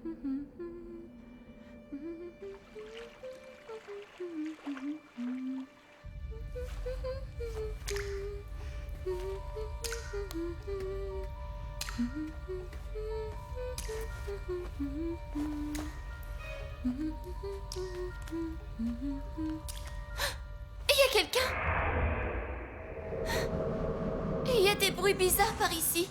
Il y a quelqu'un! Il y a des bruits bizarres par ici.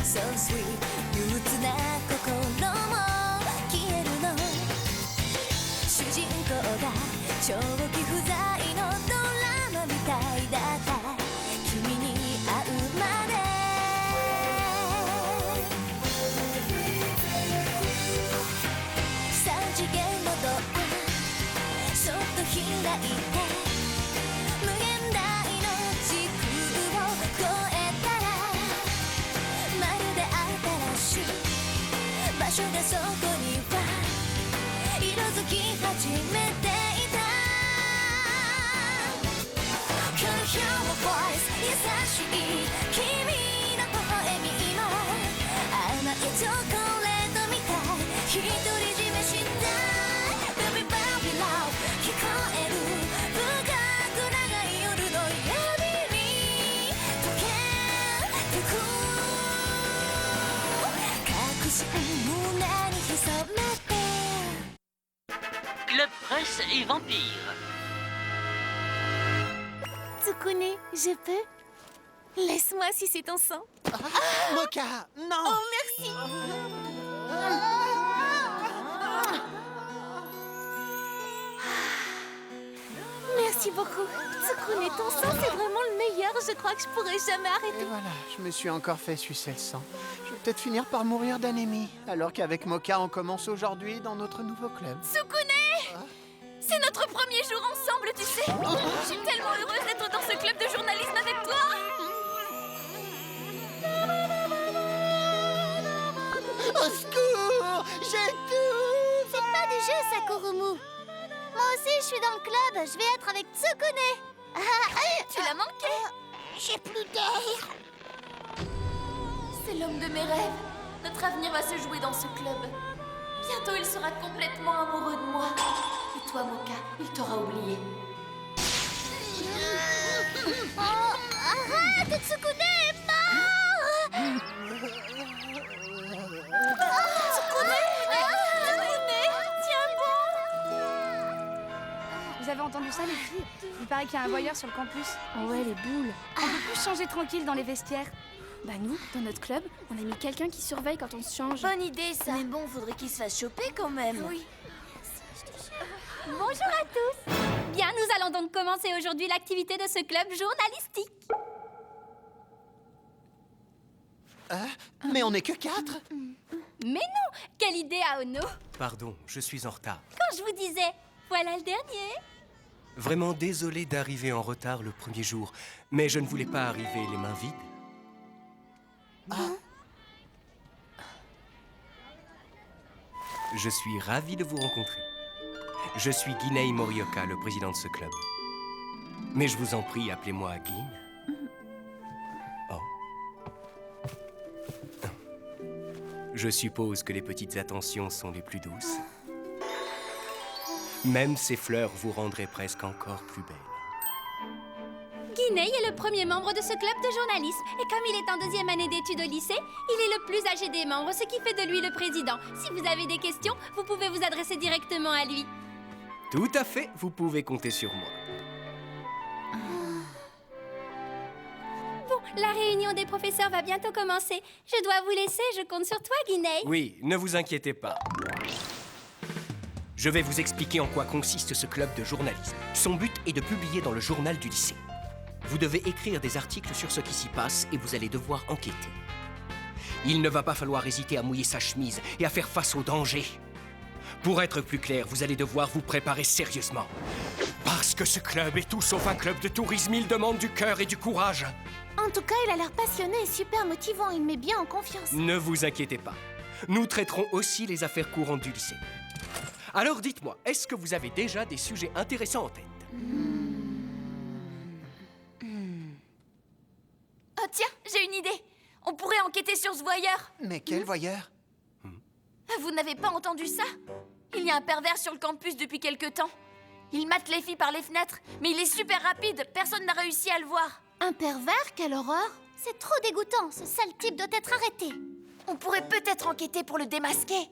So sweet 憂鬱な心も消えるの主人公が長期不在のドラマみたいだった君に会うまで三次元のドアそっと開いて無限大の時空を越えたらまるで新しい場所がそこには色づき始めていた Can you hear my voice 優しい君の微笑みも甘いチョコレートみたい独り占めしたい Baby baby love 聞こえる深く長い夜の闇に溶けてく隠し胸に潜めて Club Presse et Vampire. Tsukune, je peux? Laisse-moi sucer ton sang. Mocha, non! Oh, merci! Merci beaucoup. Tsukune, ton sang, c'est vraiment le meilleur. Je crois que je pourrais jamais Et arrêter. voilà, je me suis encore fait sucer le sang. Je vais peut-être finir par mourir d'anémie, alors qu'avec Mocha, on commence aujourd'hui dans notre nouveau club. Tsukune! C'est notre premier jour ensemble, tu sais. Je suis tellement heureuse d'être dans ce club de journalisme avec toi. Au secours! J'étouffe! C'est pas du jeu, Sakurumu. Moi aussi, je suis dans le club. Je vais être avec Tsukune. Tu l'as manqué. J'ai plus d'air. C'est l'homme de mes rêves. Notre avenir va se jouer dans ce club. Bientôt, il sera complètement amoureux de moi. Et toi, Mocha, il t'aura oublié. Oh, arrête, Tsukune est mort. Vous avez entendu ça, les filles? Il paraît qu'il y a un voyeur sur le campus. Oh ouais, les boules. On peut plus changer tranquille dans les vestiaires. Bah nous, dans notre club, on a mis quelqu'un qui surveille quand on se change. Bonne idée, ça. Mais bon, faudrait qu'il se fasse choper quand même. Oui. Bonjour à tous. Bien, nous allons donc commencer aujourd'hui l'activité de ce club journalistique. Mais on n'est que 4! Mais non! Quelle idée, Aono! Pardon, je suis en retard. Quand je vous disais, voilà le dernier. Vraiment désolé d'arriver en retard le premier jour, mais je ne voulais pas arriver les mains vides. Je suis ravi de vous rencontrer. Je suis Ginei Morioka, le président de ce club. Mais je vous en prie, appelez-moi Gin. Oh. Je suppose que les petites attentions sont les plus douces. Même ces fleurs vous rendraient presque encore plus belle. Ginei est le premier membre de ce club de journalisme. Et comme il est en deuxième année d'études au lycée, il est le plus âgé des membres, ce qui fait de lui le président. Si vous avez des questions, vous pouvez vous adresser directement à lui. Tout à fait, vous pouvez compter sur moi. Bon, la réunion des professeurs va bientôt commencer. Je dois vous laisser, je compte sur toi, Ginei. Oui, ne vous inquiétez pas. Je vais vous expliquer en quoi consiste ce club de journalisme. Son but est de publier dans le journal du lycée. Vous devez écrire des articles sur ce qui s'y passe et vous allez devoir enquêter. Il ne va pas falloir hésiter à mouiller sa chemise et à faire face au danger. Pour être plus clair, vous allez devoir vous préparer sérieusement. Parce que ce club est tout sauf un club de tourisme, il demande du cœur et du courage. En tout cas, il a l'air passionné et super motivant. Il me met bien en confiance. Ne vous inquiétez pas. Nous traiterons aussi les affaires courantes du lycée. Alors dites-moi, est-ce que vous avez déjà des sujets intéressants en tête? Oh tiens, j'ai une idée. On pourrait enquêter sur ce voyeur. Mais quel voyeur? Vous n'avez pas entendu ça? Il y a un pervers sur le campus depuis quelque temps. Il mate les filles par les fenêtres, mais il est super rapide. Personne n'a réussi à le voir. Un pervers? Quelle horreur! C'est trop dégoûtant. Ce sale type doit être arrêté. On pourrait peut-être enquêter pour le démasquer.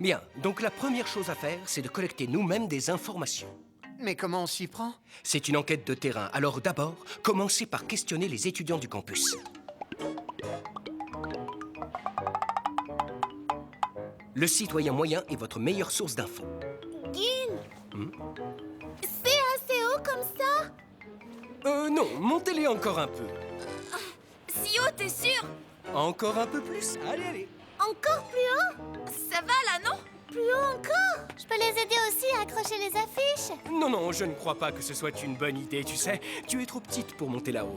Bien, donc la première chose à faire, c'est de collecter nous-mêmes des informations. Mais comment on s'y prend? C'est une enquête de terrain, alors d'abord, commencez par questionner les étudiants du campus. Le citoyen moyen est votre meilleure source d'infos. Gin! C'est assez haut comme ça? Non, montez-les encore un peu. Si haut, t'es sûr? Encore un peu plus, allez, allez. Encore plus haut? Ça va là, non? Plus haut encore? Je peux les aider aussi à accrocher les affiches? Non, non, je ne crois pas que ce soit une bonne idée, tu sais. Tu es trop petite pour monter là-haut.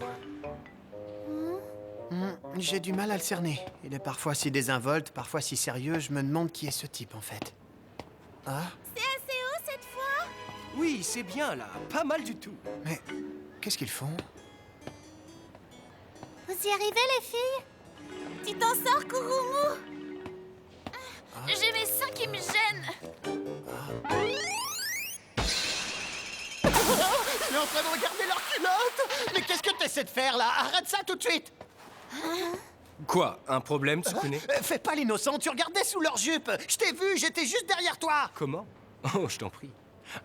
J'ai du mal à le cerner. Il est parfois si désinvolte, parfois si sérieux. Je me demande qui est ce type, en fait. Ah? C'est assez haut cette fois? Oui, c'est bien là, pas mal du tout. Mais qu'est-ce qu'ils font? Vous y arrivez, les filles? Tu t'en sors, Kurumu? J'ai mes seins qui me gênent. Il est en train de regarder leur culotte! Mais qu'est-ce que t'essaies de faire, là? Arrête ça tout de suite! Quoi, un problème, Tsukune? Fais pas l'innocent, tu regardais sous leur jupe! Je t'ai vu, j'étais juste derrière toi! Comment? Oh, je t'en prie.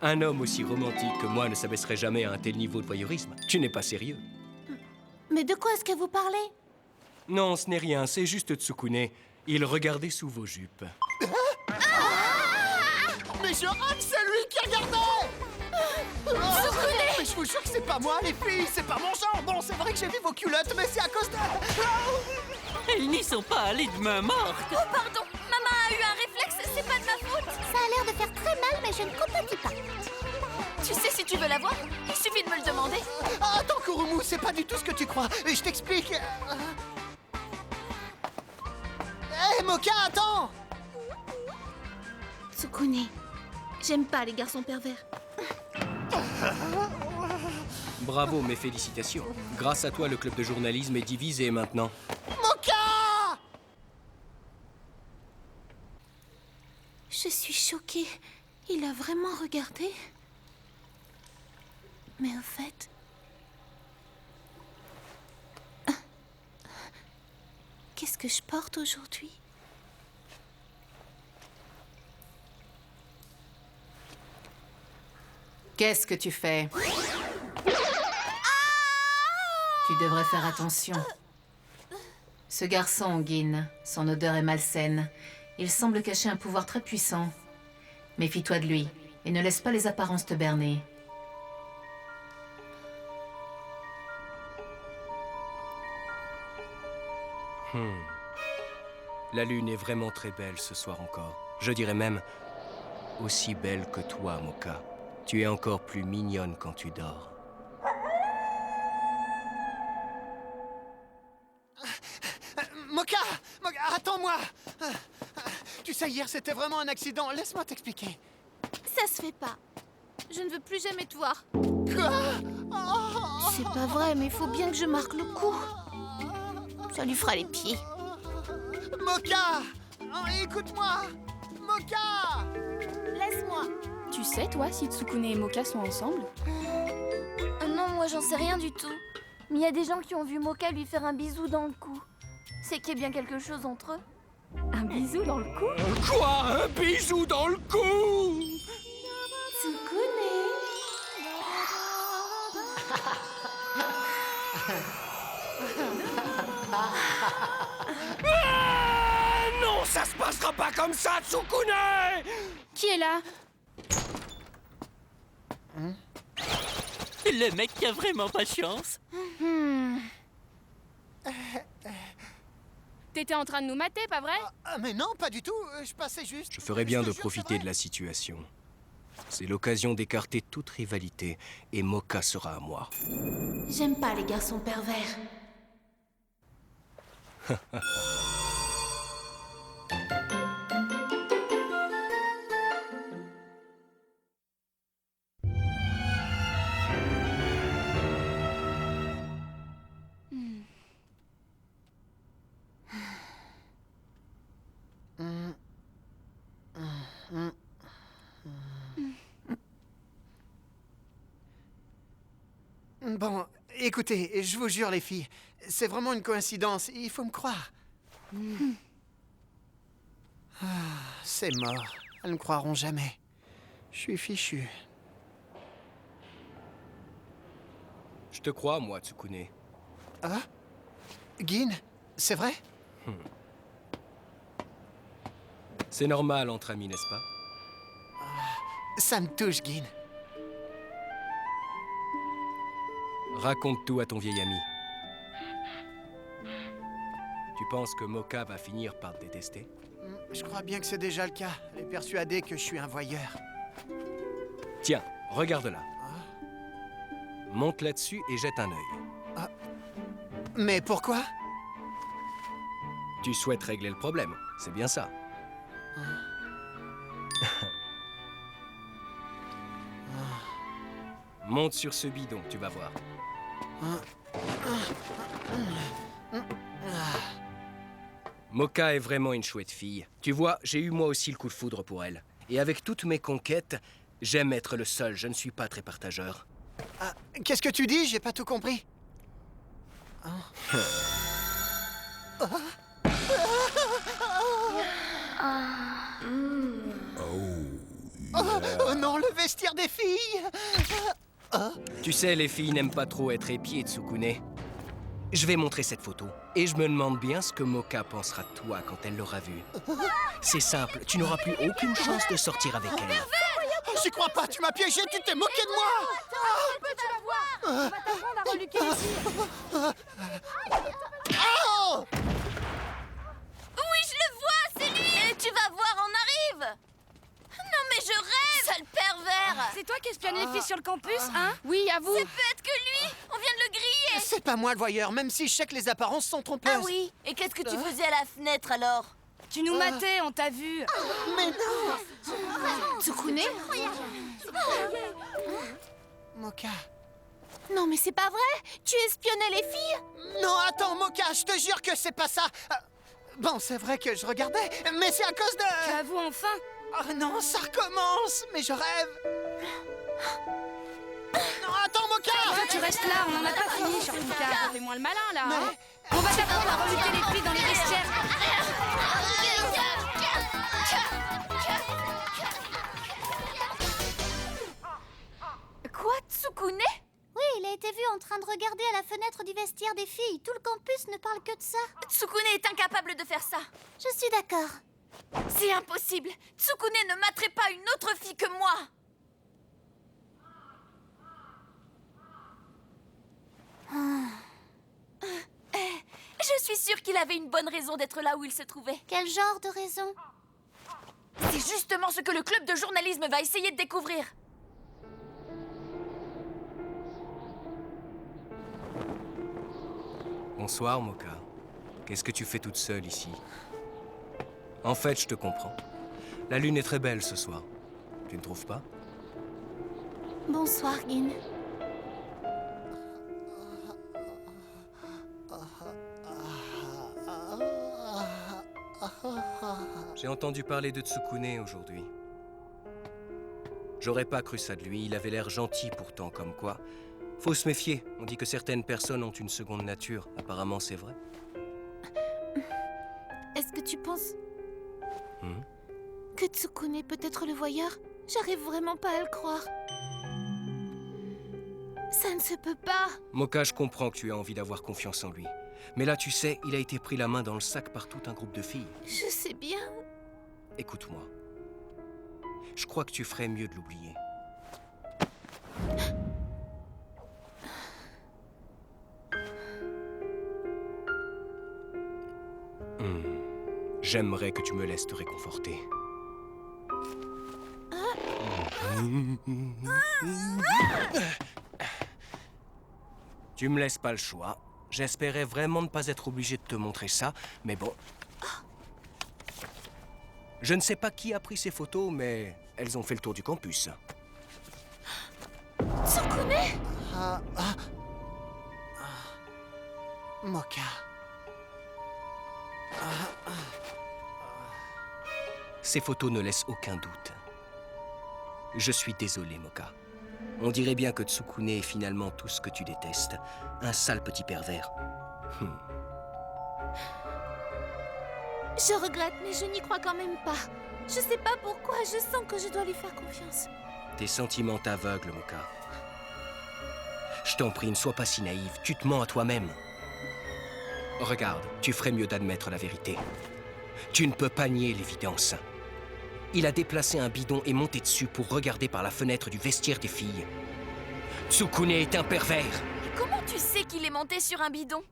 Un homme aussi romantique que moi ne s'abaisserait jamais à un tel niveau de voyeurisme. Tu n'es pas sérieux. Mais de quoi est-ce que vous parlez? Non, ce n'est rien, c'est juste Tsukune. Il regardait sous vos jupes. Mais je rate, c'est lui qui regardait! Mais je vous jure que c'est pas moi, les filles, c'est pas mon genre! Bon, c'est vrai que j'ai vu vos culottes, mais c'est à cause de... Elles n'y sont pas allées de main morte. Oh pardon, maman a eu un réflexe, c'est pas de ma faute. Ça a l'air de faire très mal, mais je ne compatis pas. Tu sais si tu veux la voir? Il suffit de me le demander. Attends, Kurumu, c'est pas du tout ce que tu crois. Je t'explique. Hé, Moka, attends! Tsukune, j'aime pas les garçons pervers. Bravo, mes félicitations. Grâce à toi, le club de journalisme est divisé maintenant. Moka! Je suis choquée. Il a vraiment regardé? Mais au fait... Qu'est-ce que je porte aujourd'hui? Qu'est-ce que tu fais? Tu devrais faire attention. Ce garçon, Gin, son odeur est malsaine. Il semble cacher un pouvoir très puissant. Méfie-toi de lui et ne laisse pas les apparences te berner. La lune est vraiment très belle ce soir encore. Je dirais même aussi belle que toi, Moka. Tu es encore plus mignonne quand tu dors. Moka! Moka, attends-moi! Tu sais, hier, c'était vraiment un accident. Laisse-moi t'expliquer. Ça se fait pas. Je ne veux plus jamais te voir. Quoi? Oh! C'est pas vrai, mais il faut bien que je marque le coup. Ça lui fera les pieds. Moka! Oh, écoute-moi! Moka! Laisse-moi. Tu sais, toi, si Tsukune et Moka sont ensemble? Non, moi j'en sais rien du tout. Mais il y a des gens qui ont vu Moka lui faire un bisou dans le cou. C'est qu'il y a bien quelque chose entre eux. Un bisou dans le cou? Quoi? Un bisou dans le cou? Ah, non, Non, ça se passera pas comme ça, Tsukune! Qui est là? Le mec qui a vraiment pas de chance. T'étais en train de nous mater, pas vrai? Ah, mais non, pas du tout. Je passais juste. Je ferais bien te de jure, profiter c'est de vrai. la situation. C'est l'occasion d'écarter toute rivalité, et Moka sera à moi. J'aime pas les garçons pervers. Bon, écoutez, je vous jure, les filles, c'est vraiment une coïncidence. Il faut me croire. Ah, c'est mort. Elles ne croiront jamais. Je suis fichu. Je te crois, moi, Tsukune. Ah? Gin, c'est vrai? C'est normal entre amis, n'est-ce pas? Ça me touche, Gin. Raconte tout à ton vieil ami. Tu penses que Moka va finir par te détester? Je crois bien que c'est déjà le cas. Elle est persuadée que je suis un voyeur. Tiens, regarde-la. Monte là-dessus et jette un œil. Mais pourquoi? Tu souhaites régler le problème, c'est bien ça. Monte sur ce bidon, tu vas voir. Moka est vraiment une chouette fille. Tu vois, j'ai eu moi aussi le coup de foudre pour elle. Et avec toutes mes conquêtes, j'aime être le seul, je ne suis pas très partageur. Ah, qu'est-ce que tu dis? J'ai pas tout compris. Oh non, le vestiaire des filles! Tu sais, les filles n'aiment pas trop être épiées, Tsukune. Je vais montrer cette photo. Et je me demande bien ce que Moka pensera de toi quand elle l'aura vue. C'est simple, tu n'auras plus aucune chance de sortir avec elle. J'y crois pas, tu m'as piégé, tu t'es moqué de moi! On va t'apprendre à reluquer les filles. Oh! Oui, je le vois, c'est lui! Et tu vas voir, on arrive! Non mais je rêve! Sale pervers! C'est toi qui espionnes les filles sur le campus, hein? Oui, avoue. C'est peut-être que lui! On vient de le griller! C'est pas moi le voyeur, même si je sais que les apparences sont trompeuses. Ah oui? Et qu'est-ce que tu faisais à la fenêtre alors? Tu nous matais, on t'a vu. Mais non! Tsukune? Moka. Non mais c'est pas vrai! Tu espionnais les filles? Non, attends, Moka, je te jure que c'est pas ça. Bon, c'est vrai que je regardais, mais c'est à cause de... Avoue enfin. Oh non, ça recommence, mais je rêve. Non, attends, Moka! Toi, tu restes là, on en a pas fini sur ton cas. Fais-moi le malin, là, hein? Mais- On va t'apprendre à reluquer les filles dans les vestiaires. Quoi, Tsukune? Oui, il a été vu en train de regarder à la fenêtre du vestiaire des filles. Tout le campus ne parle que de ça. Tsukune est incapable de faire ça. Je suis d'accord. C'est impossible. Tsukune ne materait pas une autre fille que moi. Je suis sûre qu'il avait une bonne raison d'être là où il se trouvait. Quel genre de raison? C'est justement ce que le club de journalisme va essayer de découvrir. Bonsoir, Moka. Qu'est-ce que tu fais toute seule ici? En fait, je te comprends. La lune est très belle ce soir. Tu ne trouves pas? Bonsoir, Gin. J'ai entendu parler de Tsukune aujourd'hui. J'aurais pas cru ça de lui, il avait l'air gentil pourtant, comme quoi. Faut se méfier, on dit que certaines personnes ont une seconde nature. Apparemment, c'est vrai. Est-ce que tu penses Hmm. que Tsukune peut être le voyeur? J'arrive vraiment pas à le croire. Ça ne se peut pas. Moka, je comprends que tu as envie d'avoir confiance en lui. Mais là, tu sais, il a été pris la main dans le sac par tout un groupe de filles. Je sais bien. Écoute-moi. Je crois que tu ferais mieux de l'oublier. J'aimerais que tu me laisses te réconforter. Tu me laisses pas le choix. J'espérais vraiment ne pas être obligé de te montrer ça, mais bon. Je ne sais pas qui a pris ces photos, mais elles ont fait le tour du campus. Tsukune! Moka. Ces photos ne laissent aucun doute. Je suis désolé, Moka. On dirait bien que Tsukune est finalement tout ce que tu détestes. Un sale petit pervers. Je regrette, mais je n'y crois quand même pas. Je sais pas pourquoi, je sens que je dois lui faire confiance. Tes sentiments t'aveuglent, Moka. Je t'en prie, ne sois pas si naïve. Tu te mens à toi-même. Regarde, tu ferais mieux d'admettre la vérité. Tu ne peux pas nier l'évidence. Il a déplacé un bidon et monté dessus pour regarder par la fenêtre du vestiaire des filles. Tsukune est un pervers. Et comment tu sais qu'il est monté sur un bidon?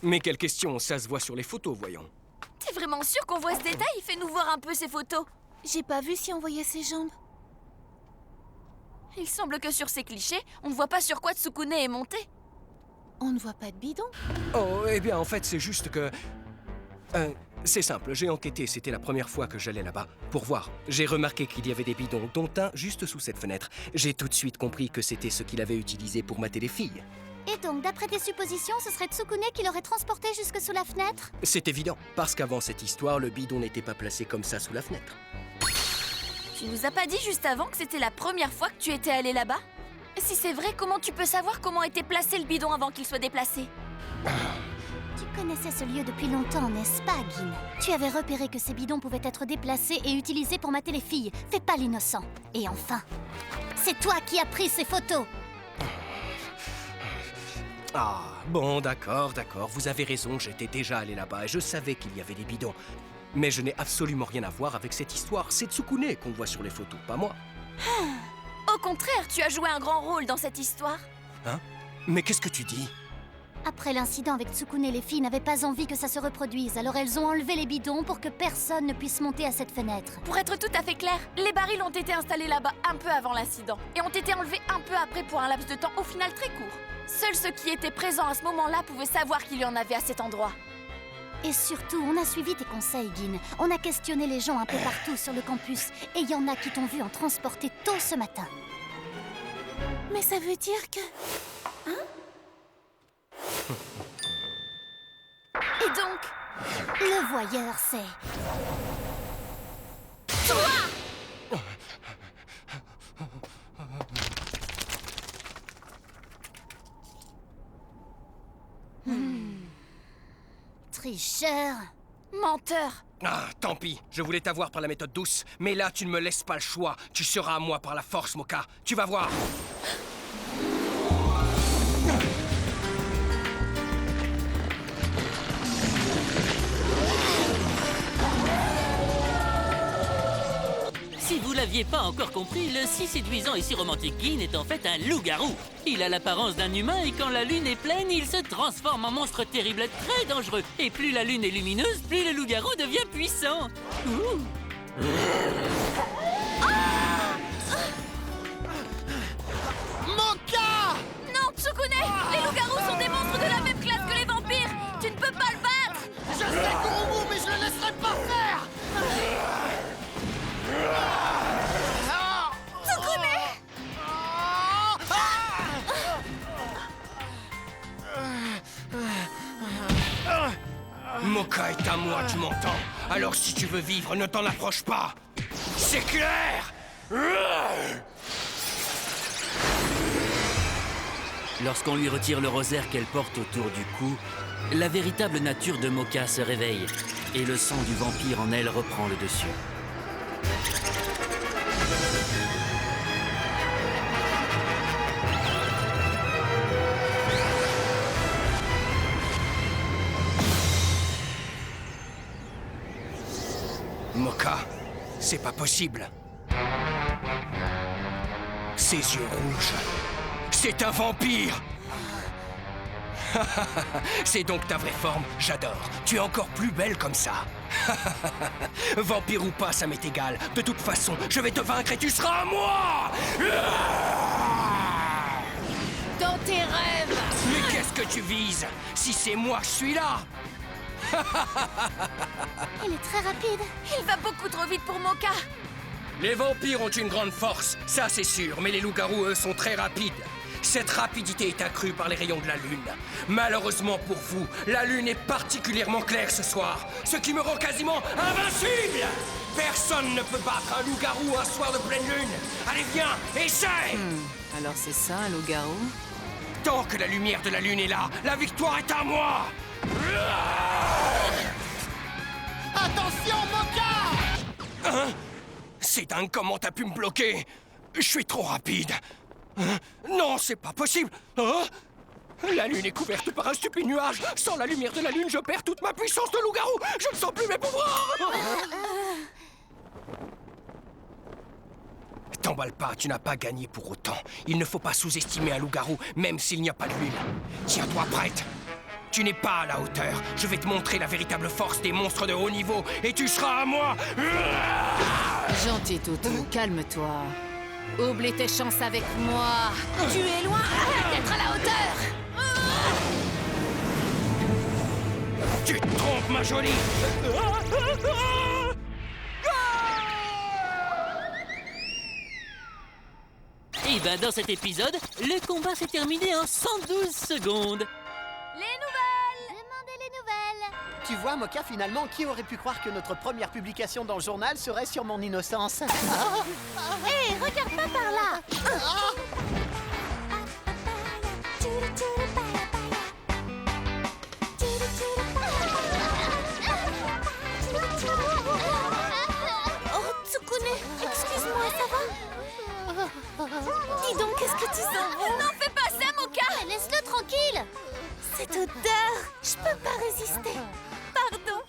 Mais quelle question, ça se voit sur les photos, voyons. T'es vraiment sûr qu'on voit ce détail? Fais-nous voir un peu ces photos. J'ai pas vu si on voyait ses jambes. Il semble que sur ces clichés, on ne voit pas sur quoi Tsukune est monté. On ne voit pas de bidon. Oh, eh bien, en fait, c'est juste que... c'est simple, j'ai enquêté, c'était la première fois que j'allais là-bas. Pour voir, j'ai remarqué qu'il y avait des bidons, dont un juste sous cette fenêtre. J'ai tout de suite compris que c'était ce qu'il avait utilisé pour mater les filles. Et donc, d'après tes suppositions, ce serait Tsukune qui l'aurait transporté jusque sous la fenêtre? C'est évident, parce qu'avant cette histoire, le bidon n'était pas placé comme ça sous la fenêtre. Tu nous as pas dit juste avant que c'était la première fois que tu étais allé là-bas? Si c'est vrai, comment tu peux savoir comment était placé le bidon avant qu'il soit déplacé? Tu connaissais ce lieu depuis longtemps, n'est-ce pas, Gin? Tu avais repéré que ces bidons pouvaient être déplacés et utilisés pour mater les filles. Fais pas l'innocent. Et enfin, c'est toi qui as pris ces photos. Ah, bon, d'accord, vous avez raison, j'étais déjà allé là-bas et je savais qu'il y avait des bidons. Mais je n'ai absolument rien à voir avec cette histoire. C'est Tsukune qu'on voit sur les photos, pas moi. Au contraire, tu as joué un grand rôle dans cette histoire. Hein? Mais qu'est-ce que tu dis? Après l'incident avec Tsukune, les filles n'avaient pas envie que ça se reproduise, alors elles ont enlevé les bidons pour que personne ne puisse monter à cette fenêtre. Pour être tout à fait clair, les barils ont été installés là-bas un peu avant l'incident et ont été enlevés un peu après pour un laps de temps au final très court. Seuls ceux qui étaient présents à ce moment-là pouvaient savoir qu'il y en avait à cet endroit. Et surtout, on a suivi tes conseils, Gin. On a questionné les gens un peu partout sur le campus, et il y en a qui t'ont vu en transporter tôt ce matin. Mais ça veut dire que... Et donc... Le voyeur, c'est... Tricheur. Menteur. Ah, tant pis, je voulais t'avoir par la méthode douce, mais là, tu ne me laisses pas le choix. Tu seras à moi par la force, Moka. Tu vas voir. Si vous l'aviez pas encore compris, le si séduisant et si romantique Gin est en fait un loup-garou. Il a l'apparence d'un humain et quand la lune est pleine, il se transforme en monstre terrible très dangereux. Et plus la lune est lumineuse, plus le loup-garou devient puissant. Moka! Non, Tsukune! Les loups-garous sont des monstres de la même classe que les vampires! Tu ne peux pas le battre! Je sais Kurumu, mais je le laisserai pas faire! Moka est à moi, tu m'entends? Alors si tu veux vivre, ne t'en approche pas. C'est clair? Lorsqu'on lui retire le rosaire qu'elle porte autour du cou, la véritable nature de Moka se réveille et le sang du vampire en elle reprend le dessus. C'est pas possible. Ses yeux rouges. C'est un vampire. C'est donc ta vraie forme, j'adore. Tu es encore plus belle comme ça. Vampire ou pas, ça m'est égal. De toute façon, je vais te vaincre et tu seras à moi. Dans tes rêves! Mais qu'est-ce que tu vises? Si c'est moi, je suis là. Il est très rapide. Il va beaucoup trop vite pour Mocha. Les vampires ont une grande force, ça c'est sûr, mais les loups-garous, eux, sont très rapides. Cette rapidité est accrue par les rayons de la lune. Malheureusement pour vous, la lune est particulièrement claire ce soir, ce qui me rend quasiment invincible. Personne ne peut battre un loup-garou un soir de pleine lune. Allez, viens, essaye. Alors c'est ça, un loup-garou? Tant que la lumière de la lune est là, la victoire est à moi. Attention, Mocha! Hein? C'est dingue comment t'as pu me bloquer. Je suis trop rapide. Hein? Non, c'est pas possible. Hein? La lune est couverte par un stupide nuage. Sans la lumière de la lune, je perds toute ma puissance de loup-garou. Je ne sens plus mes pouvoirs. T'emballe pas, tu n'as pas gagné pour autant. Il ne faut pas sous-estimer un loup-garou, même s'il n'y a pas de lune. Tiens-toi prête. Tu n'es pas à la hauteur. Je vais te montrer la véritable force des monstres de haut niveau et tu seras à moi. Gentil toutou, calme-toi. Oublie tes chances avec moi. Tu es loin d'être à la hauteur. Tu te trompes, ma jolie. Et ben dans cet épisode, le combat s'est terminé en 112 secondes. Les nouvelles! Demandez les nouvelles! Tu vois, Mocha, finalement, qui aurait pu croire que notre première publication dans le journal serait sur mon innocence? Hé, regarde pas par là! Oh, Tsukune, excuse-moi, ça va? Dis donc, qu'est-ce que tu sens? N'en fais pas ça, Mocha. Laisse-le tranquille! Cette odeur, je peux pas résister. Pardon.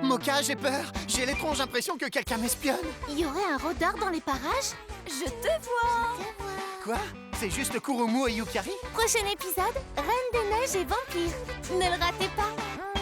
Mocha, j'ai peur. J'ai l'étrange impression que quelqu'un m'espionne. Il y aurait un rôdeur dans les parages? Je te vois. Quoi? C'est juste Kurumu et Yukari? Prochain épisode, Reine des Neiges et Vampires. Ne le ratez pas.